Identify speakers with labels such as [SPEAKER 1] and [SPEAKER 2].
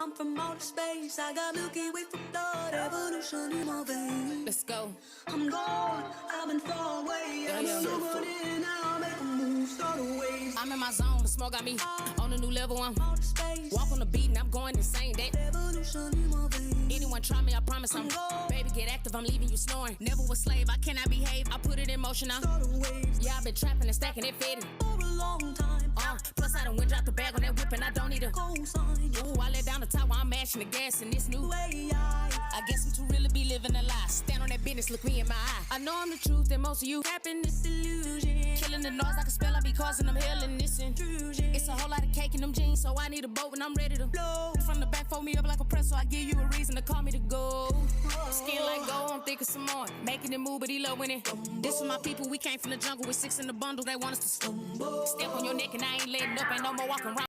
[SPEAKER 1] I'm from outer space. I got Milky Way for blood, evolution in my veins.
[SPEAKER 2] Let's go.
[SPEAKER 1] I'm gone, I've been far away. I'm someone in, now make a move, start a ways.
[SPEAKER 2] I'm in my zone, the smoke got me on a new level. I'm
[SPEAKER 1] Outer space,
[SPEAKER 2] walk on the beat and I'm going insane. That
[SPEAKER 1] evolution in my veins.
[SPEAKER 2] anyone try me, I promise I'm baby, get active, I'm leaving you snoring. Never was slave, I cannot behave. I put it in motion now.
[SPEAKER 1] Start a waves
[SPEAKER 2] Yeah, I've been trapping and stacking it fitted.
[SPEAKER 1] for a long time.
[SPEAKER 2] Plus I done went drop the bag on that whip and I don't need a
[SPEAKER 1] Cosign
[SPEAKER 2] ooh, I let down the top while I'm mashing the gas in this new
[SPEAKER 1] way
[SPEAKER 2] I guess I'm too real to be living a lie. Stand on that business, look me in my eye. I know I'm the truth and most of you rapping this illusion. Killing the noise like a spell, I be causing them hell and this intrusion. It's a whole lot of cake in them jeans, so I need a boat when I'm ready to blow. From the back, fold me up like a press, so I give you a reason to call me to go. Skin like gold, I'm thinking some more. Making it move, but he loving it. This for my people, we came from the jungle with 6 in the bundle, they want us to step on your neck and I ain't letting up, ain't no more walking around.